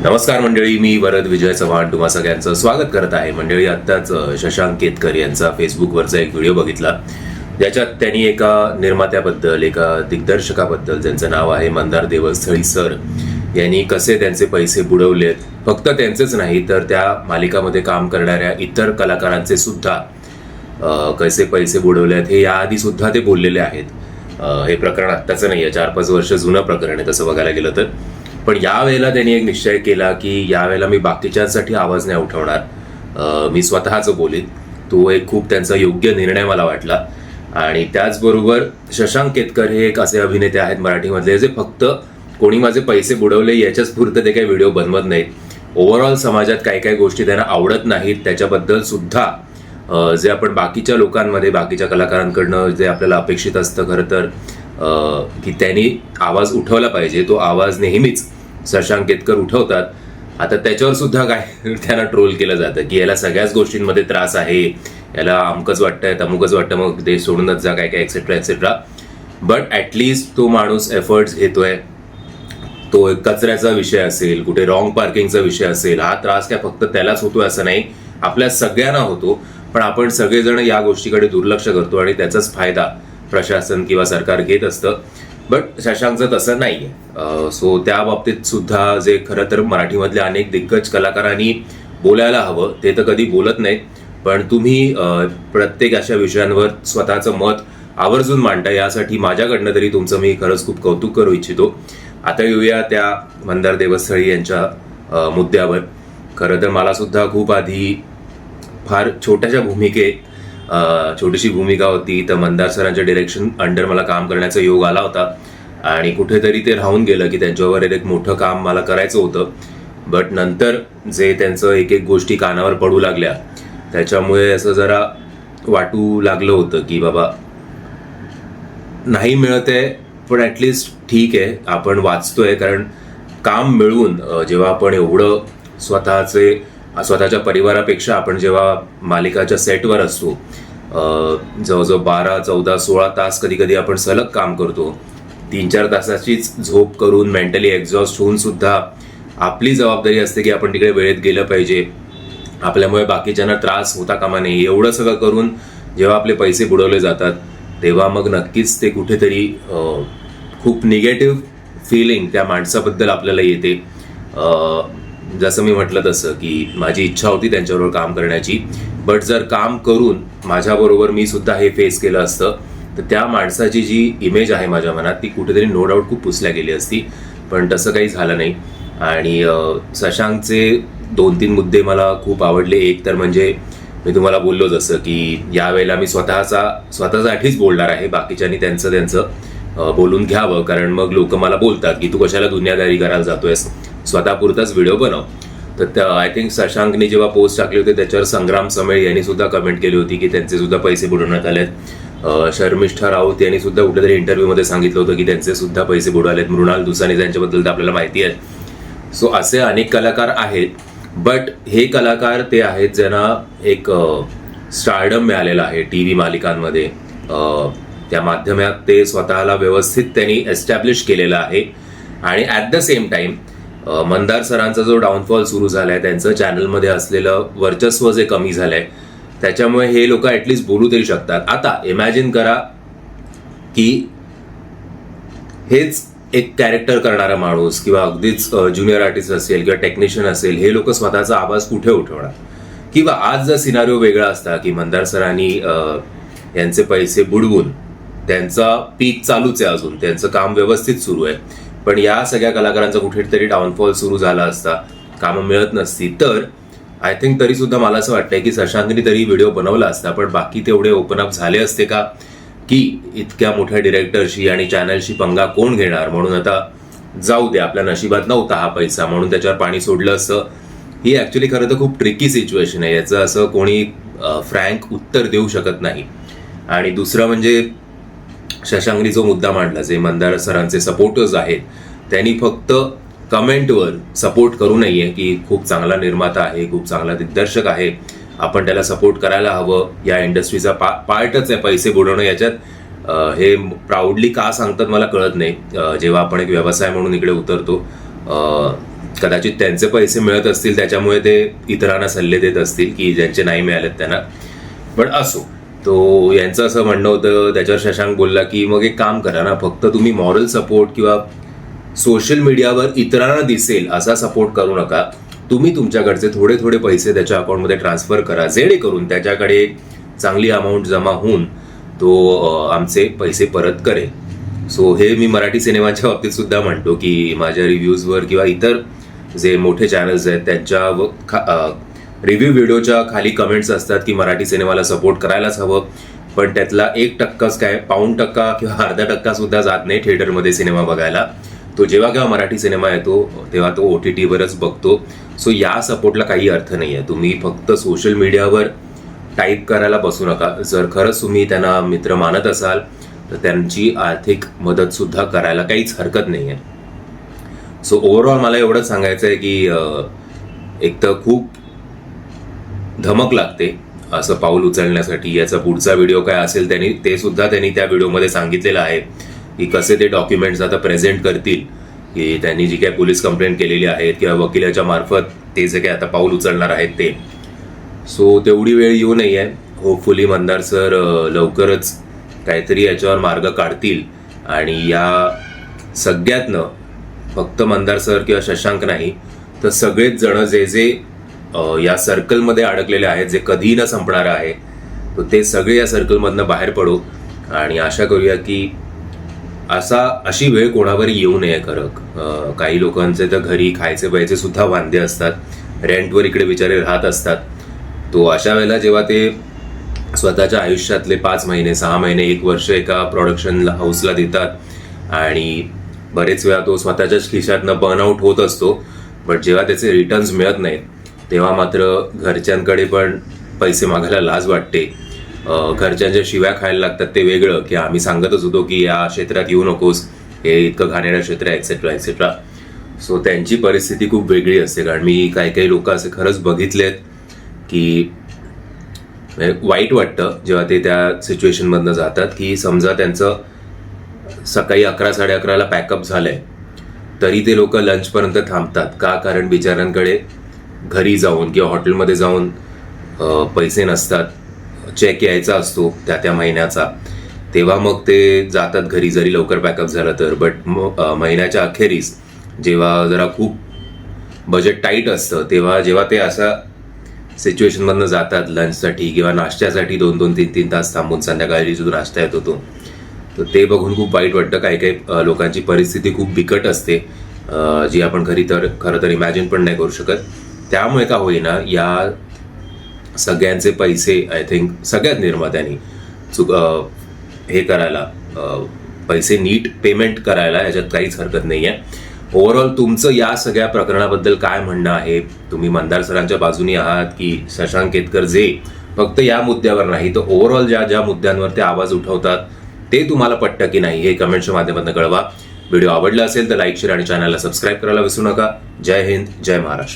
नमस्कार मंडळी, मी वरद विजय चव्हाण तुम्हा सगळ्यांचं स्वागत करत आहे. मंडळी, आत्ताच शशांक केतकर यांचा फेसबुकवरचा एक व्हिडिओ बघितला, ज्याच्यात त्यांनी एका निर्मात्याबद्दल, एका दिग्दर्शकाबद्दल, ज्यांचं नाव आहे मंदार देवस्थळी सर, यांनी कसे त्यांचे पैसे बुडवलेत. फक्त त्यांचेच नाही तर त्या मालिकामध्ये काम करणाऱ्या इतर कलाकारांचे सुद्धा कसे पैसे बुडवलेत हे याआधी सुद्धा ते बोललेले आहेत. हे प्रकरण आत्ताचं नाही आहे, 4-5 वर्ष जुनं प्रकरण आहे तसं बघायला गेलं तर. पण यावेळेला त्यांनी एक निश्चय केला की यावेळेला मी बाकीच्यांसाठी आवाज नाही उठवणार, मी स्वतःच बोलीन. तो एक खूप त्यांचा योग्य निर्णय मला वाटला. आणि त्याचबरोबर शशांक केतकर हे एक असे अभिनेते आहेत मराठीमधले जे फक्त कोणी माझे पैसे बुडवले याच्याच पुरतं ते काही व्हिडिओ बनवत नाहीत. ओव्हरऑल समाजात काही काही गोष्टी त्यांना आवडत नाहीत त्याच्याबद्दल सुद्धा जे आपण बाकीच्या लोकांमध्ये, बाकीच्या कलाकारांकडनं जे आपल्याला अपेक्षित असतं खरं तर की त्यांनी आवाज उठवला पाहिजे, तो आवाज नेहमीच शशांक केतकर उठवतात. आता त्याच्यावर सुद्धा काय त्यांना ट्रोल केलं जातं की याला सगळ्याच गोष्टींमध्ये त्रास आहे, याला अमकच वाटतंय, तमुकच वाटतं, मग देश सोडूनच जा, काय काय एक्सेट्रा एक्सेट्रा. बट ॲटलिस्ट तो माणूस एफर्ट्स घेतोय. तो एक कचऱ्याचा विषय असेल, कुठे रॉंग पार्किंगचा विषय असेल, हा त्रास काय फक्त त्यालाच होतोय असं नाही, आपल्या सगळ्यांना होतो. पण आपण सगळेजण या गोष्टीकडे दुर्लक्ष करतो आणि त्याचाच फायदा प्रशासन किंवा सरकार घेत असतं. बट शशांकचं तसं नाही आहे. सो त्या बाबतीत सुद्धा जे खरं तर मराठीमधल्या अनेक दिग्गज कलाकारांनी बोलायला हवं, ते तर कधी बोलत नाहीत. पण तुम्ही प्रत्येक अशा विषयांवर स्वतःचं मत आवर्जून मांडता, यासाठी माझ्याकडनं तरी तुमचं मी खरंच खूप कौतुक करू इच्छितो. आता येऊया त्या मंदार देवस्थळी यांच्या मुद्द्यावर. खरं तर मला सुद्धा खूप आधी फार छोट्याशा छोटीशी भूमिका होती, तर मंदार सरांच्या डिरेक्शन अंडर मला काम करण्याचा योग आला होता आणि कुठेतरी ते राहून गेलं की त्यांच्यावर एक मोठं काम मला करायचं होतं. बट नंतर जे त्यांचं एक एक गोष्टी कानावर पडू लागल्या त्याच्यामुळे असं जरा वाटू लागलं होतं की बाबा नाही मिळत आहे, पण ॲटलिस्ट ठीक आहे, आपण वाचतोय. कारण काम मिळवून जेव्हा आपण एवढं स्वतःच्या परिवारापेक्षा आपण जेव्हा मालिकाच्या सेटवर असतो, जवळजवळ 12, 14, 16 तास कधी कधी आपण सलग काम करतो, 3-4 तासाचीच झोप करून मेंटली एक्झॉस्ट होऊन सुद्धा आपली जबाबदारी असते की आपण तिकडे वेळेत गेलं पाहिजे, आपल्यामुळे बाकीच्यांना त्रास होता कामा नये. एवढं सगळं करून जेव्हा आपले पैसे बुडवले जातात तेव्हा मग नक्कीच ते कुठेतरी खूप निगेटिव्ह फिलिंग त्या माणसाबद्दल आपल्याला येते. जसं मी म्हटलं तसं की माझी इच्छा होती त्यांच्याबरोबर काम करण्याची, बट जर काम करून माझ्याबरोबर मी सुद्धा हे फेस केलं असतं तर त्या माणसाची जी इमेज आहे माझ्या मनात ती कुठेतरी नो डाऊट खूप पुसल्या गेली असती. पण तसं काही झालं नाही. आणि शशांकचे 2-3 मुद्दे मला खूप आवडले. एक तर म्हणजे मी तुम्हाला बोललो जसं की यावेळेला मी स्वतःसाठीच बोलणार आहे, बाकीच्यांनी त्यांचं बोलून घ्यावं, कारण मग लोक मला बोलतात की तू कशाला दुनियादारी करायला जातोयस, स्वतःपुरताच व्हिडिओ बनव. तर आय थिंक शशांकने जेव्हा पोस्ट टाकले होते त्याच्यावर संग्राम समेळ यांनी सुद्धा कमेंट केली होती की त्यांचे सुद्धा पैसे बुडवण्यात आलेत. शर्मिष्ठा राऊत यांनी सुद्धा कुठेतरी इंटरव्ह्यूमध्ये सांगितलं होतं की त्यांचे सुद्धा पैसे बुडवलेत. मृणाल दुसाने त्यांच्याबद्दल तर आपल्याला माहिती आहे. सो असे अनेक कलाकार आहेत. बट हे कलाकार ते आहेत ज्यांना एक स्टारडम मिळालेला आहे TV मालिकांमध्ये. त्या माध्यमात ते स्वतःला व्यवस्थित त्यांनी एस्टॅब्लिश केलेलं आहे. आणि at the same time Mandar सरांचा जो डाऊनफॉल सुरू झालाय, त्यांचं चॅनलमध्ये असलेलं वर्चस्व जे कमी झालंय, त्याच्यामुळे हे लोक ॲटलिस्ट बोलू तरी शकतात. आता इमॅजिन करा की हेच एक कॅरेक्टर करणारा माणूस किंवा अगदीच ज्युनियर आर्टिस्ट असेल किंवा टेक्निशियन असेल, हे लोक स्वतःचा आवाज कुठे उठवणार. किंवा आज जर सिनारिओ वेगळा असता की मंदार सरांनी यांचे पैसे बुडवून, त्यांचा पीक चालूच आहे, अजून त्यांचं काम व्यवस्थित सुरू आहे, पण या सगळ्या कलाकारांचा कुठेतरी डाऊनफॉल सुरू झाला असता, कामं मिळत नसती, तर आय थिंक तरी सुद्धा मला असं वाटतंय की शशांकनी तरी व्हिडिओ बनवला असता. पण बाकी तेवढे ओपन अप झाले असते का की इतक्या मोठ्या डिरेक्टरशी आणि चॅनलशी पंगा कोण घेणार, म्हणून आता जाऊ दे, आपल्या नशिबात नव्हता हा पैसा म्हणून त्याच्यावर पाणी सोडलं असतं. ही ॲक्च्युली खरं तर खूप ट्रिकी सिच्युएशन आहे, याचं असं कोणी फ्रँक उत्तर देऊ शकत नाही. आणि दुसरं म्हणजे शशांकनी जो मुद्दा मांडला, जे मंदार सरांचे सपोर्टर्स आहेत त्यांनी फक्त कमेंटवर सपोर्ट करू नये की खूप चांगला निर्माता आहे, खूप चांगला दिग्दर्शक आहे, आपण त्याला सपोर्ट करायला हवं, या इंडस्ट्रीचा पार्टच आहे पैसे बुडवणं. याच्यात हे प्राऊडली का सांगतात मला कळत नाही. जेव्हा आपण एक व्यवसाय म्हणून इकडे उतरतो कदाचित त्यांचे पैसे मिळत असतील त्याच्यामुळे ते इतरांना सल्ले देत असतील की ज्यांचे नाही मिळालेत त्यांना. पण असो, तो यांचं असं म्हणणं होतं. त्याच्यावर शशांक बोलला की मग एक काम करा ना, फक्त तुम्ही मॉरल सपोर्ट किंवा सोशल मीडियावर इतरांना दिसेल असा सपोर्ट करू नका. तुम्ही तुमच्याकडचे थोडे थोडे पैसे त्याच्या अकाउंटमध्ये ट्रान्सफर करा, जेणेकरून त्याच्याकडे चांगली अमाऊंट जमा होऊन तो आमचे पैसे परत करेल. सो हे मी मराठी सिनेमाच्या बाबतीत सुद्धा म्हणतो की माझ्या रिव्ह्यूजवर किंवा इतर जे मोठे चॅनल्स आहेत त्यांच्या रिव्ह्यू व्हिडिओच्या खाली कमेंट्स असतात की मराठी सिनेमाला सपोर्ट करायलाच हवं, पण त्यातला 1% काय, 1% किंवा अर्धा टक्का सुद्धा जात नाही थिएटरमध्ये सिनेमा बघायला. तो जेव्हा केव्हा मराठी सिनेमा येतो तेव्हा तो OTTवरच बघतो. सो या सपोर्टला काही अर्थ नाही आहे. तुम्ही फक्त सोशल मीडियावर टाईप करायला बसू नका. जर खरंच तुम्ही त्यांना मित्र मानत असाल तर त्यांची आर्थिक मदत सुद्धा करायला काहीच हरकत नाही आहे. सो ओव्हरऑल मला एवढंच सांगायचं आहे की एक तर खूप धमक लागते असं पाऊल उचलण्यासाठी. याचा पुढचा व्हिडिओ काय असेल ते सुद्धा त्यांनी त्या व्हिडिओमध्ये सांगितलेलं आहे की कसे ते डॉक्युमेंट्स आता प्रेझेंट करतील, की त्यांनी जी काय पोलीस कंप्लेंट केलेली आहेत किंवा वकिलाच्या मार्फत ते जे काय आता पाऊल उचलणार आहेत ते. सो तेवढी वेळ येऊ नये. होपफुली मंदार सर लवकरच काहीतरी याच्यावर मार्ग काढतील आणि या सगळ्यातनं फक्त मंदार सर किंवा शशांक नाही तर सगळेच जण जे या सर्कलमध्ये अडकलेले आहेत, जे कधी न संपणार आहे, तर ते सगळे या सर्कलमधनं बाहेर पडू आणि आशा करूया की अशी वेळ कोणावर येऊ नये. खरं काही लोकांचे तर घरी खायचे प्यायचे सुद्धा वांदे असतात, रेंटवर इकडे बिचारे राहत असतात. तो अशा वेळेला जेव्हा ते स्वतःच्या आयुष्यातले 5 महिने 6 महिने 1 वर्ष एका प्रोडक्शन हाऊसला देतात आणि बरेच वेळा तो स्वतःच्याच खिशातनं बर्नआउट होत असतो, बट जेव्हा त्याचे रिटर्न्स मिळत नाहीत तेव्हा मात्र घरच्यांकडे पण पैसे मागायला लाज वाटते. घरच्यांच्या शिव्या खायला लागतात ते वेगळं, की आम्ही सांगतच होतो की या क्षेत्रात येऊ नकोस, हे इतकं घाणेरडं क्षेत्र आहे एक्सेट्रा एक्सेट्रा. सो त्यांची परिस्थिती खूप वेगळी असते. कारण मी काही लोक असे खरंच बघितलेत की वाईट वाटतं जेव्हा ते त्या सिच्युएशनमधनं जातात, की समजा त्यांचं सकाळी 11-11:30ला पॅकअप झालंय तरी ते लोक लंचपर्यंत थांबतात. का? कारण बिचाऱ्यांकडे घरी जाऊन किंवा हॉटेलमध्ये जाऊन पैसे नसतात, चेक यायचा असतो त्या महिन्याचा, तेव्हा मग ते जातात घरी जरी लवकर पॅकअप झालं तर. बट महिन्याच्या अखेरीस जेव्हा जरा खूप बजेट टाईट असतं तेव्हा जेव्हा ते असा सिच्युएशनमधनं जातात लंचसाठी किंवा नाश्त्यासाठी 2-2, 3-3 तास थांबून संध्याकाळी जो नाश्ता येतो तो, तर ते बघून खूप वाईट वाटतं. काही लोकांची परिस्थिती खूप बिकट असते जी आपण खरं तर इमॅजिन पण नाही करू शकत. त्यामुळे का होईना या सगळ्यांचे पैसे आय थिंक सगळ्यात निर्मात्यांनी हे करायला, पैसे नीट पेमेंट करायला याच्यात काहीच हरकत नाही आहे. ओव्हरऑल तुमचं या सगळ्या प्रकरणाबद्दल काय म्हणणं आहे? तुम्ही मंदार सरांच्या बाजूनी आहात की शशांक केतकर जे फक्त या मुद्द्यावर नाही तर ओव्हरऑल ज्या मुद्द्यांवर ते आवाज उठवतात ते तुम्हाला पटतं की नाही हे कमेंटच्या माध्यमातून कळवा. व्हिडिओ आवडला असेल तर लाईक, शेअर आणि चॅनलला सबस्क्राईब करायला विसरू नका. जय हिंद, जय महाराष्ट्र.